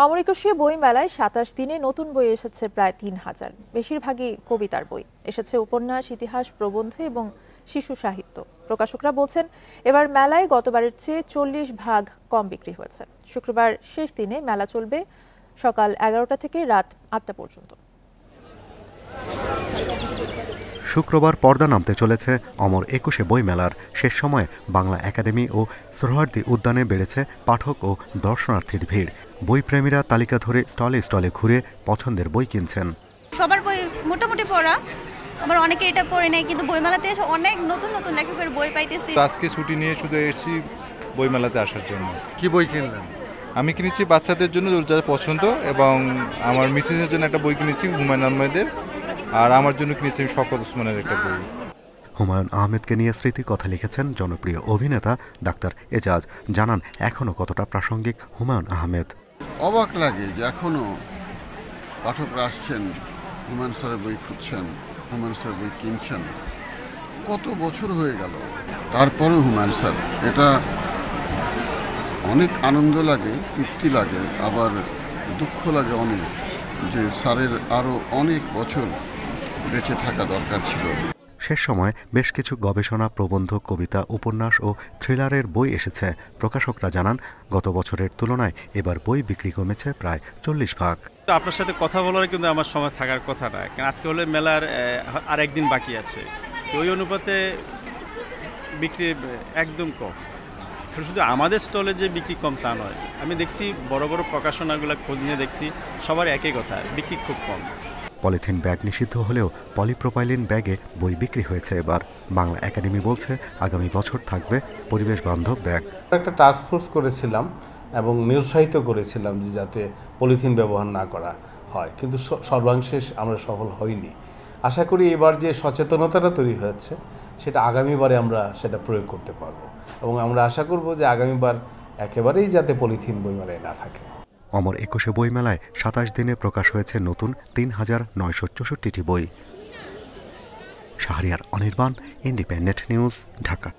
অমর একুশে বই মেলায় ২৭ দিনে নতুন বই এসেছে প্রায় ৩,০০০। বেশিরভাগই কবিতার বই। এসেছে উপন্যাস, ইতিহাস, প্রবন্ধ এবং শিশু সাহিত্য। প্রকাশকরা বলছেন, এবার মেলায় গতবারের চেয়ে ৪০ ভাগ কম বিক্রি হয়েছে। শুক্রবার শেষ দিনে মেলা চলবে সকাল ১১টা থেকে রাত ৮টা পর্যন্ত। শুক্রবার পর্দা নামতে চলেছে অমর একুশে বই মেলার। শেষ সময়ে বাংলা একাডেমি ও সোহরাওয়ার্দী উদ্যানে বেড়েছে পাঠক ও দর্শনার্থীর ভিড়। বইপ্রেমীরা তালিকা ধরে স্টলে স্টলে ঘুরে পছন্দের বই কিনছেন। সবার বই মোটামুটি পড়া, আবার অনেকে এটা পড়ে নেয়, কিন্তু বইমেলাতে এসে অনেক নতুন নতুন লেখকের বই পাইতেছি। আজকে ছুটি নিয়ে শুধু এসেছি বইমেলাতে আসার জন্য। কি বই কিনলেন? আমি কিনেছি বাচ্চাদের জন্য যা পছন্দ, এবং আমার মিসেসের জন্য একটা বই কিনেছি হুমায়ুন আহমেদের, আর আমার জন্য কিনেছি শওকত ওসমানের একটা বই। হুমায়ুন আহমেদকে নিয়ে স্মৃতি কথা লিখেছেন জনপ্রিয় অভিনেতা ডাক্তার এজাজ। জানান এখনও কতটা প্রাসঙ্গিক হুমায়ুন আহমেদ। অবাক লাগে যে এখনও পাঠকরা আসছেন, হুমায়ুন স্যারের বই খুঁজছেন, হুমায়ুন স্যারের বই কিনছেন। কত বছর হয়ে গেল, তারপরেও হুমায়ুন স্যার, এটা অনেক আনন্দ লাগে, তৃপ্তি লাগে, আবার দুঃখ লাগে অনেক, যে স্যারের আরও অনেক বছর বেঁচে থাকা দরকার ছিল। শেষ সময় বেশ কিছু গবেষণা, প্রবন্ধ, কবিতা, উপন্যাস ও থ্রিলারের বই এসেছে। প্রকাশকরা জানান গত বছরের তুলনায় এবার বই বিক্রি কমেছে প্রায় ৪০ ভাগ। আপনার সাথে কথা বলার কিন্তু আমার সময় থাকার কথা না, কারণ আজকে হলে মেলার আর একদিন বাকি আছে। তো ওই অনুপাতে বিক্রি একদম কম। শুধু আমাদের স্টলে যে বিক্রি কম তা নয়, আমি দেখছি বড় বড় প্রকাশনাগুলো খোঁজ নিয়ে দেখছি সবার একই কথা, বিক্রি খুব কম। পলিথিন ব্যাগ নিষিদ্ধ হলেও পলিপ্রোপাইলিন ব্যাগে বই বিক্রি হয়েছে এবার। বাংলা একাডেমি বলছে আগামী বছর থাকবে পরিবেশ বান্ধব ব্যাগ। একটা টাস্ক ফোর্স করেছিলাম এবং নিরুৎসাহিত করেছিলাম যে যাতে পলিথিন ব্যবহার না করা হয়, কিন্তু সর্বাংশে আমরা সফল হইনি। আশা করি এবার যে সচেতনতাটা তৈরি হয়েছে সেটা আগামীবারে আমরা সেটা প্রয়োগ করতে পারবো, এবং আমরা আশা করব যে আগামীবার একেবারেই যাতে পলিথিন বইমেলায় না থাকে। অমর একুশে বইমেলায় ২৭ দিনে প্রকাশ হয়েছে নতুন ৩,৯৬৪টি বই। Shahriar Anirban, independent news, Dhaka.